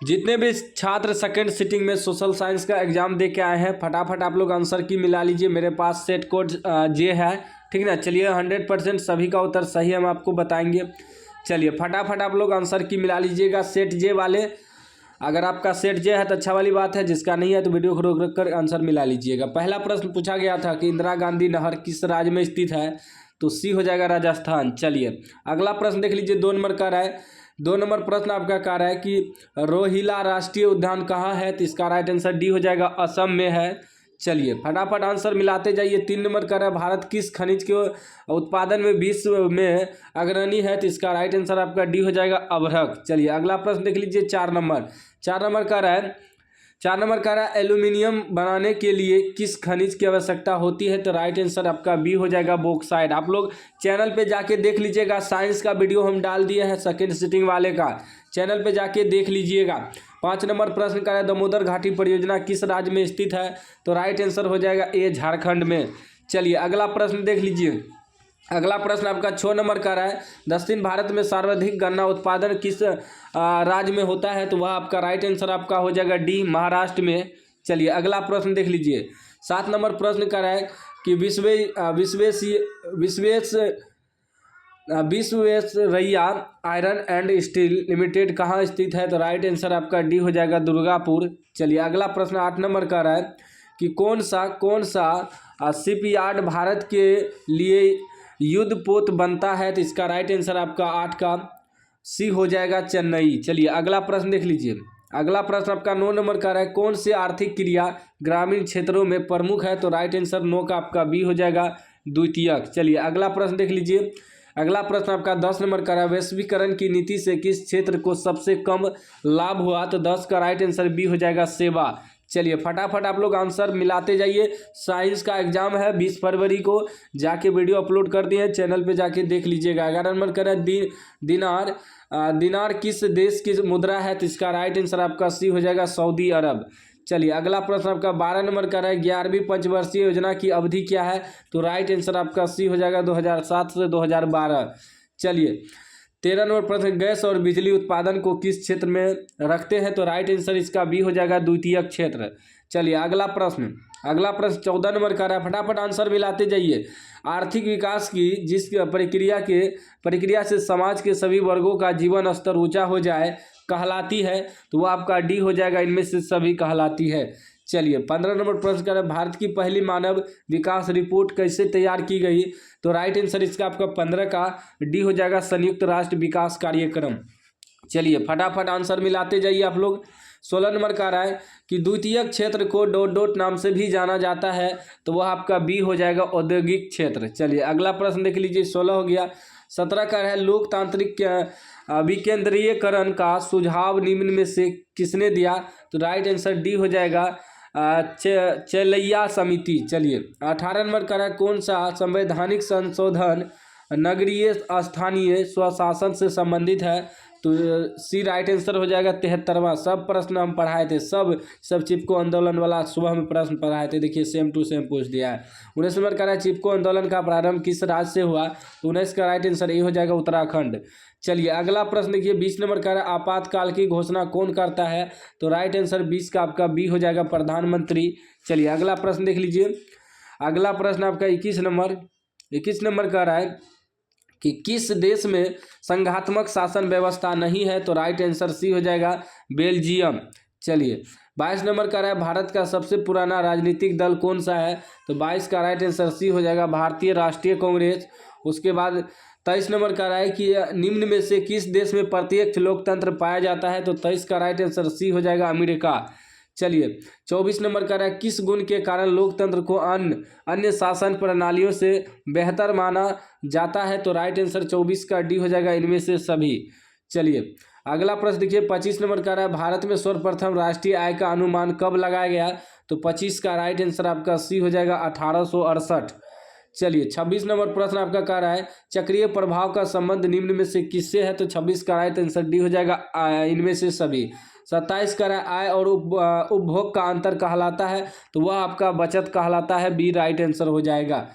जितने भी छात्र सेकंड सिटिंग में सोशल साइंस का एग्जाम दे के आए हैं, फटाफट आप लोग आंसर की मिला लीजिए। मेरे पास सेट कोड जे है, ठीक ना। चलिए 100% सभी का उत्तर सही हम आपको बताएंगे। चलिए फटाफट आप लोग आंसर की मिला लीजिएगा सेट जे वाले। अगर आपका सेट जे है तो अच्छा वाली बात है, जिसका नहीं है तो वीडियो को रोक रोक कर आंसर मिला लीजिएगा। पहला प्रश्न पूछा गया था कि इंदिरा गांधी नहर किस राज्य में स्थित है, तो सी हो जाएगा राजस्थान। चलिए अगला प्रश्न देख लीजिए, 2 नंबर का है। 2 नंबर प्रश्न आपका कह रहा है कि रोहिला राष्ट्रीय उद्यान कहाँ है, तो इसका राइट आंसर डी हो जाएगा, असम में है। चलिए फटाफट आंसर मिलाते जाइए। 3 नंबर का है, भारत किस खनिज के उत्पादन में विश्व में अग्रणी है, तो इसका राइट आंसर आपका डी हो जाएगा, अभ्रक। चलिए अगला प्रश्न देख लीजिए, 4 नंबर। 4 नंबर का है, 4 नंबर का है एल्यूमिनियम बनाने के लिए किस खनिज की आवश्यकता होती है, तो राइट आंसर आपका बी हो जाएगा, बॉक्साइट। आप लोग चैनल पे जाके देख लीजिएगा, साइंस का वीडियो हम डाल दिए हैं सेकंड सिटिंग वाले का, चैनल पे जाके देख लीजिएगा। 5 नंबर प्रश्न का है दामोदर घाटी परियोजना किस राज्य में स्थित है, तो राइट आंसर हो जाएगा ए, झारखंड में। चलिए अगला प्रश्न देख लीजिए। अगला प्रश्न आपका 6 नंबर का है, दक्षिण भारत में सर्वाधिक गन्ना उत्पादन किस राज्य में होता है, तो वह आपका राइट आंसर आपका हो जाएगा डी, महाराष्ट्र में। चलिए अगला प्रश्न देख लीजिए। 7 नंबर प्रश्न का है कि Visvesvaraya iron and steel limited कहाँ स्थित है, तो राइट आंसर आपका डी हो जाएगा, दुर्गापुर। चलिए अगला प्रश्न 8 नंबर का है कि कौन सा शिपयार्ड भारत के लिए युद्धपोत बनता है, तो इसका राइट आंसर आपका 8 का सी हो जाएगा, चेन्नई। चलिए अगला प्रश्न देख लीजिए। अगला प्रश्न आपका 9 नंबर का है, कौन से आर्थिक क्रिया ग्रामीण क्षेत्रों में प्रमुख है, तो राइट आंसर 9 का आपका बी हो जाएगा, द्वितीयक। चलिए अगला प्रश्न देख लीजिए। अगला प्रश्न आपका 10 नंबर का है, वैश्वीकरण की नीति से किस क्षेत्र को सबसे कम लाभ हुआ, तो 10 का राइट आंसर बी हो जाएगा, सेवा। चलिए फटाफट आप लोग आंसर मिलाते जाइए। साइंस का एग्जाम है 20 फरवरी को, जाके वीडियो अपलोड कर दिए हैं, चैनल पे जाके देख लीजिएगा। 11 नंबर का है दिनार किस देश की मुद्रा है, तो इसका राइट आंसर आपका सी हो जाएगा, सऊदी अरब। चलिए अगला प्रश्न आपका 12 नंबर का है, 11वीं पंचवर्षीय योजना की अवधि क्या है, तो राइट आंसर आपका सी हो जाएगा, 2007 से 2012। चलिए 13 नंबर प्रश्न, गैस और बिजली उत्पादन को किस क्षेत्र में रखते हैं, तो राइट आंसर इसका बी हो जाएगा, द्वितीयक क्षेत्र। चलिए अगला प्रश्न 14 नंबर का है, फटाफट आंसर मिलाते जाइए। आर्थिक विकास की जिस प्रक्रिया से समाज के सभी वर्गों का जीवन स्तर ऊंचा हो जाए कहलाती है, तो वो आपका डी हो जाएगा, इनमें से सभी कहलाती है। चलिए 15 नंबर प्रश्न का है, भारत की पहली मानव विकास रिपोर्ट कैसे तैयार की गई, तो राइट आंसर इसका आपका 15 का डी हो जाएगा, संयुक्त राष्ट्र विकास कार्यक्रम। चलिए फटाफट आंसर मिलाते जाइए आप लोग। 16 नंबर का रहा है कि द्वितीयक क्षेत्र को डॉट डॉट नाम से भी जाना जाता है, तो वह आपका बी हो जाएगा, औद्योगिक क्षेत्र। चलिए अगला प्रश्न देख लीजिए, 16 हो गया। 17 का है, लोकतांत्रिक विकेंद्रीयकरण का सुझाव निम्न में से किसने दिया, तो राइट आंसर डी हो जाएगा, चेलैया समिति। चलिए 18 नंबर का है, कौन सा संवैधानिक संशोधन नगरीय स्थानीय स्वशासन से संबंधित है, तो सी राइट आंसर हो जाएगा, 73वां। सब प्रश्न हम पढ़ाए थे, सब चिपको आंदोलन वाला सुबह में प्रश्न पढ़ाए थे, देखिए सेम टू सेम पूछ दिया है। 19 नंबर का है, चिपको आंदोलन का प्रारंभ किस राज्य से हुआ, तो 19 का राइट आंसर ये हो जाएगा, उत्तराखंड। चलिए अगला प्रश्न देखिए, 20 नंबर का है, आपातकाल की घोषणा कौन करता है, तो राइट आंसर 20 का आपका बी हो जाएगा, प्रधानमंत्री। चलिए अगला प्रश्न देख लीजिए। अगला प्रश्न आपका 21 नंबर का रहा है कि किस देश में संघात्मक शासन व्यवस्था नहीं है, तो राइट आंसर सी हो जाएगा, बेल्जियम। चलिए 22 नंबर का है, भारत का सबसे पुराना राजनीतिक दल कौन सा है, तो 22 का राइट आंसर सी हो जाएगा, भारतीय राष्ट्रीय कांग्रेस। उसके बाद 23 नंबर का है कि निम्न में से किस देश में प्रत्यक्ष लोकतंत्र पाया जाता है, तो 23 का राइट आंसर सी हो जाएगा, अमेरिका। चलिए 24 नंबर का है, किस गुण के कारण लोकतंत्र को अन्य शासन प्रणालियों से बेहतर माना जाता है, तो राइट आंसर 24 का डी हो जाएगा, इनमें से सभी। चलिए अगला प्रश्न देखिए, 25 नंबर का है, भारत में सर्वप्रथम राष्ट्रीय आय का अनुमान कब लगाया गया, तो 25 का राइट आंसर आपका सी हो जाएगा, 1868। चलिए 26 नंबर प्रश्न आपका कह रहा है, चक्रीय प्रभाव का संबंध निम्न में से किससे है, तो 26 का राइट आंसर डी हो जाएगा, इनमें से सभी। 27 का आय और उपभोग का अंतर कहलाता है, तो वह आपका बचत कहलाता है, बी राइट आंसर हो जाएगा।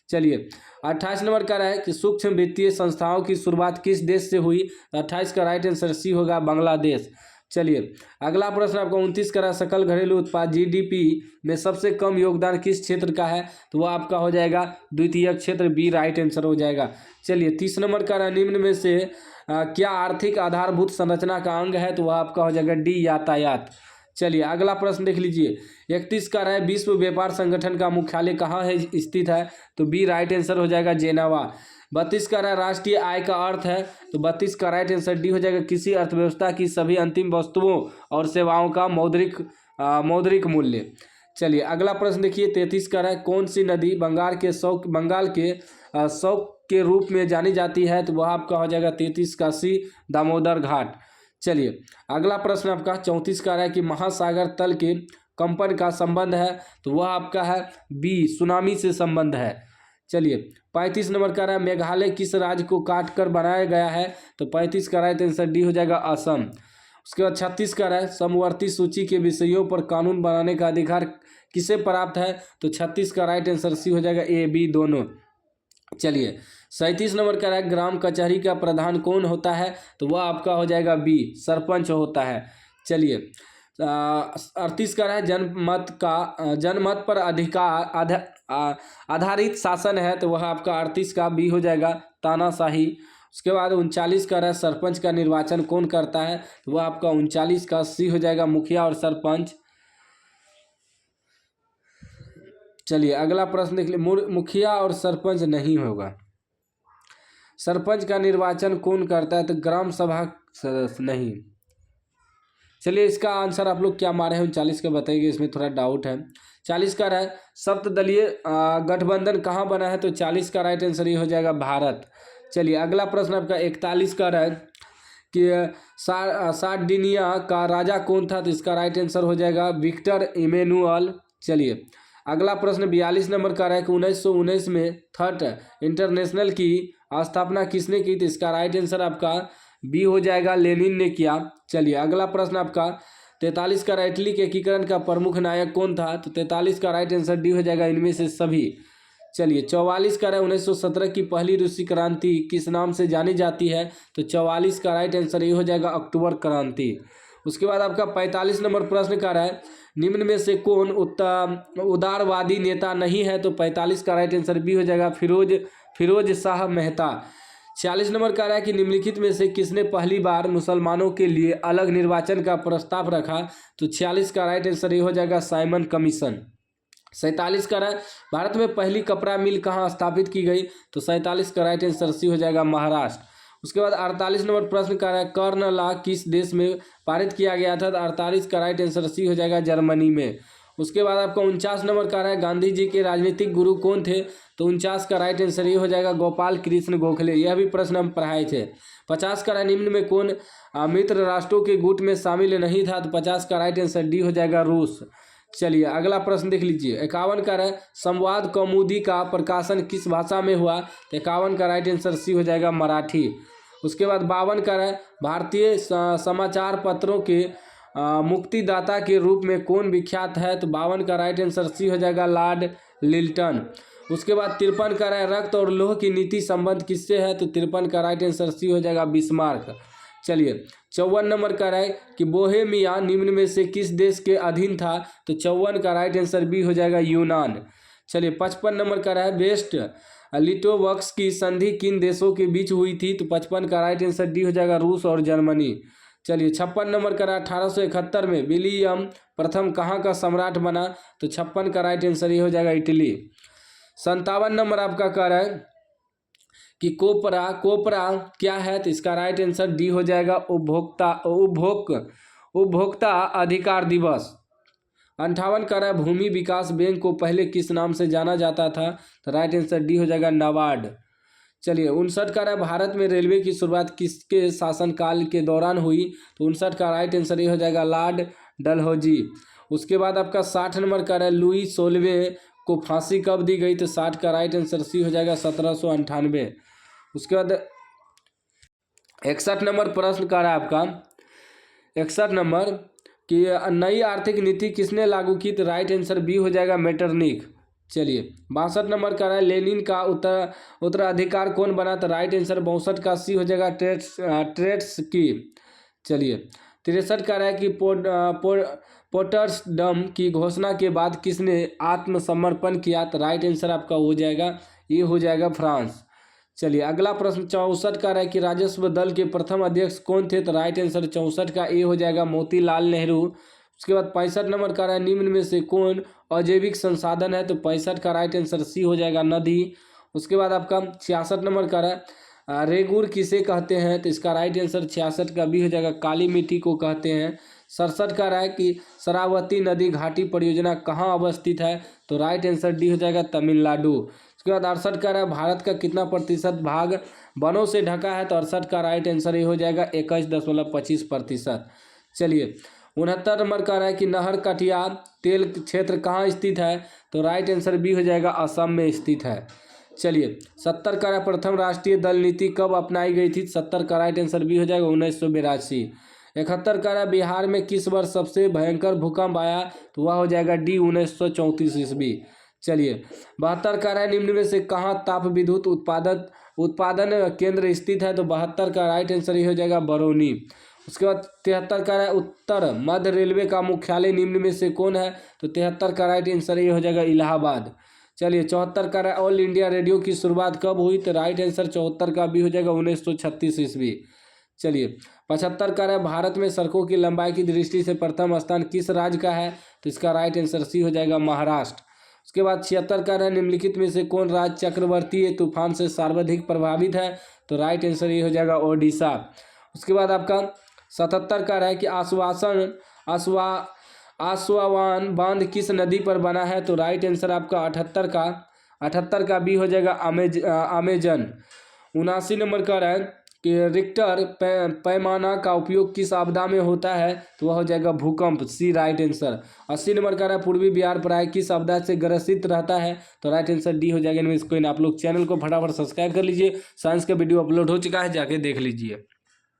चलिए 28 नंबर का है कि सूक्ष्म वित्तीय संस्थाओं की शुरुआत किस देश से हुई, 28 का राइट आंसर सी होगा, बांग्लादेश। चलिए अगला प्रश्न आपका 29 का सकल घरेलू उत्पाद जीडीपी में सबसे कम योगदान किस क्षेत्र का है? तो वह आपका हो जाएगा द्वितीय क्षेत्र, बी राइट आंसर हो जाएगा। चलिए 30 नंबर का निम्न में से क्या आर्थिक आधारभूत संरचना का अंग है? तो वह आपका हो जाएगा डी यातायात। चलिए अगला प्रश्न देख लीजिए 31 का है विश्व व्यापार संगठन का मुख्यालय कहाँ है स्थित है? तो बी राइट आंसर हो जाएगा जेनेवा। 32 का राष्ट्रीय आय का अर्थ है? तो 32 का राइट आंसर डी हो जाएगा किसी अर्थव्यवस्था की सभी अंतिम वस्तुओं और सेवाओं का मौद्रिक मूल्य। चलिए अगला प्रश्न देखिए 33 का कौन सी नदी बंगाल के शौक के रूप में जानी जाती है? तो वह आपका हो जाएगा 33 का सी दामोदर घाट। चलिए अगला प्रश्न आपका 34 का है कि महासागर तल के कंपन का संबंध है? तो वह आपका है बी सुनामी से संबंध है। चलिए 35 नंबर का है मेघालय किस राज्य को काट कर बनाया गया है? तो 35 का राइट आंसर डी हो जाएगा असम। उसके बाद 36 का है समवर्ती सूची के विषयों पर कानून बनाने का अधिकार किसे प्राप्त है? तो 36 का राइट आंसर सी हो जाएगा ए बी दोनों। चलिए 37 नंबर का है ग्राम कचहरी का प्रधान कौन होता है? तो वह आपका हो जाएगा बी सरपंच होता है। चलिए 38 का है जनमत पर आधारित शासन है? तो वह आपका 38 का बी हो जाएगा तानाशाही। उसके बाद 39 का है सरपंच का निर्वाचन कौन करता है? तो वह आपका 39 का सी हो जाएगा मुखिया और सरपंच। चलिए अगला प्रश्न देख लीजिए मुखिया और सरपंच नहीं होगा, सरपंच का निर्वाचन कौन करता है? तो ग्राम सभा सदस्य नहीं। चलिए इसका आंसर आप लोग क्या मारे हैं 39 का बताइए, इसमें थोड़ा डाउट है। 40 का है सप्तदलीय गठबंधन कहाँ बना है? तो 40 का राइट आंसर ये हो जाएगा भारत। चलिए अगला प्रश्न आपका 41 का है कि सार्डिनिया का राजा कौन था? तो इसका राइट आंसर हो जाएगा विक्टर इमैनुअल। चलिए अगला प्रश्न 42 नंबर का है कि 1919 में थर्ड इंटरनेशनल की स्थापना किसने की? तो इसका राइट आंसर आपका बी हो जाएगा लेनिन ने किया। चलिए अगला प्रश्न आपका 43 का इटली के एकीकरण का प्रमुख नायक कौन था? तो 43 का राइट आंसर डी हो जाएगा इनमें से सभी। चलिए 44 का 1917 की पहली रूसी क्रांति किस नाम से जानी जाती है? तो 44 का राइट आंसर ये हो जाएगा अक्टूबर क्रांति। उसके बाद आपका 45 नंबर प्रश्न का है निम्न में से कौन उदारवादी नेता नहीं है? तो 45 का राइट आंसर बी हो जाएगा फिरोज शाह मेहता। 46 नंबर का है कि निम्नलिखित में से किसने पहली बार मुसलमानों के लिए अलग निर्वाचन का प्रस्ताव रखा? तो 46 का राइट आंसर ये हो जाएगा साइमन कमीशन। 47 का है भारत में पहली कपड़ा मिल कहाँ स्थापित की गई? तो 47 का राइट आंसर सी हो जाएगा महाराष्ट्र। उसके बाद 48 नंबर प्रश्न का है कर्ण लॉ किस देश में पारित किया गया था? तो 48 का राइट आंसर सी हो जाएगा जर्मनी में। उसके बाद आपका 49 नंबर का है गांधी जी के राजनीतिक गुरु कौन थे? तो 49 का राइट आंसर ये हो जाएगा गोपाल कृष्ण गोखले। यह भी प्रश्न हम पढ़ाए थे। 50 का निम्न में कौन मित्र राष्ट्रों के गुट में शामिल नहीं था? तो 50 का राइट आंसर डी हो जाएगा रूस। चलिए अगला प्रश्न देख लीजिए 51 का है संवाद कौमुदी का प्रकाशन किस भाषा में हुआ? तो 51 का राइट आंसर सी हो जाएगा मराठी। उसके बाद 52 का है भारतीय समाचार पत्रों के मुक्तिदाता के रूप में कौन विख्यात है? तो 52 का राइट आंसर सी हो जाएगा लॉर्ड लिल्टन। उसके बाद 53 का है रक्त और लौह की नीति संबंध किससे है? तो 53 का राइट आंसर सी हो जाएगा बिस्मार्क। चलिए 54 नंबर का है कि बोहेमिया निम्न में से किस देश के अधीन था? तो 54 का राइट आंसर बी हो जाएगा यूनान। चलिए 55 नंबर का है वेस्ट लिटोवक्स की संधि किन देशों के बीच हुई थी? तो 55 का राइट आंसर डी हो जाएगा रूस और जर्मनी। चलिए 56 नंबर का 1871 में विलियम प्रथम कहाँ का सम्राट बना? तो 56 का राइट आंसर ये हो जाएगा इटली। 57 नंबर आपका कह रहा है कि कोपरा क्या है? तो इसका राइट आंसर डी हो जाएगा उपभोक्ता अधिकार दिवस। 58 का भूमि विकास बैंक को पहले किस नाम से जाना जाता था? तो राइट आंसर डी हो जाएगा नाबार्ड। चलिए 59 का भारत में रेलवे की शुरुआत किसके शासनकाल के दौरान हुई? तो 59 का राइट आंसर ये हो जाएगा लॉर्ड डलहौजी। उसके बाद आपका 60 नंबर का लुई 16वें को फांसी कब दी गई? तो 60 का राइट आंसर सी हो जाएगा 1798। उसके बाद 61 नंबर प्रश्न का आपका 61 नंबर कि नई आर्थिक नीति किसने लागू की? तो राइट आंसर बी हो जाएगा मेटरनिक। चलिए 62 नंबर का है लेनिन का उत्तराधिकार कौन बना? तो राइट आंसर 62 का सी हो जाएगा ट्रेट्स की। चलिए 63 कह रहा है कि पोट्सडम की घोषणा के बाद किसने आत्मसमर्पण किया, तो राइट आंसर आपका हो जाएगा, ये हो जाएगा फ्रांस। चलिए अगला प्रश्न 64 का रहा है कि राजस्व दल के प्रथम अध्यक्ष कौन थे, तो राइट आंसर 64 का ए हो जाएगा मोतीलाल नेहरू। उसके बाद 65 नंबर का रहा है निम्न में से कौन अजैविक संसाधन है, तो 65 का राइट आंसर सी हो जाएगा नदी। उसके बाद आपका 66 नंबर का रहा है रेगुर किसे कहते हैं, तो इसका राइट आंसर 66 का बी हो जाएगा काली मिट्टी को कहते हैं। 67 का रहा है कि शरावती नदी घाटी परियोजना कहाँ अवस्थित है, तो राइट आंसर डी हो जाएगा तमिलनाडु। उसके बाद 68 का रहा है भारत का कितना प्रतिशत भाग वनों से ढका है, तो 68 का राइट आंसर ये हो जाएगा 21.25%। चलिए 69 नंबर का रहा है कि नहर कटिया तेल क्षेत्र कहाँ स्थित है, तो राइट आंसर बी हो जाएगा असम में स्थित है। चलिए 70 का प्रथम राष्ट्रीय दल नीति कब अपनाई गई थी, 70 का राइट आंसर बी हो जाएगा 1982। 71 का बिहार में किस वर्ष सबसे भयंकर भूकंप आया, तो वह हो जाएगा डी 1934 ईस्वी। चलिए 72 का निम्न में से कहाँ ताप विद्युत उत्पादन केंद्र स्थित है, तो 72 का राइट आंसर ये हो जाएगा बरौनी। उसके बाद 73 का उत्तर मध्य रेलवे का मुख्यालय निम्न में से कौन है, तो 73 का राइट आंसर ये हो जाएगा इलाहाबाद। चलिए 74 का ऑल इंडिया रेडियो की शुरुआत कब हुई, तो राइट आंसर 74 का भी हो जाएगा 1936 ईस्वी। चलिए 75 का भारत में सड़कों की लंबाई की दृष्टि से प्रथम स्थान किस राज्य का है, तो इसका राइट आंसर सी हो जाएगा महाराष्ट्र। उसके बाद 76 का निम्नलिखित में से कौन राज्य चक्रवर्ती तूफान से सर्वाधिक प्रभावित है, तो राइट आंसर ये हो जाएगा ओडिशा। उसके बाद आपका 77 का है कि आसवान बांध किस नदी पर बना है, तो राइट आंसर आपका 78 का बी हो जाएगा अमेजन। 79 नंबर का है कि रिक्टर पैमाना का उपयोग किस आपदा में होता है, तो वह हो जाएगा भूकंप, सी राइट आंसर। 80 नंबर का पूर्वी बिहार प्राय किस आपदा से ग्रसित रहता है, तो राइट आंसर डी हो जाएगा। आप लोग चैनल को फटाफट सब्सक्राइब कर लीजिए, साइंस का वीडियो अपलोड हो चुका है, जाके देख लीजिए।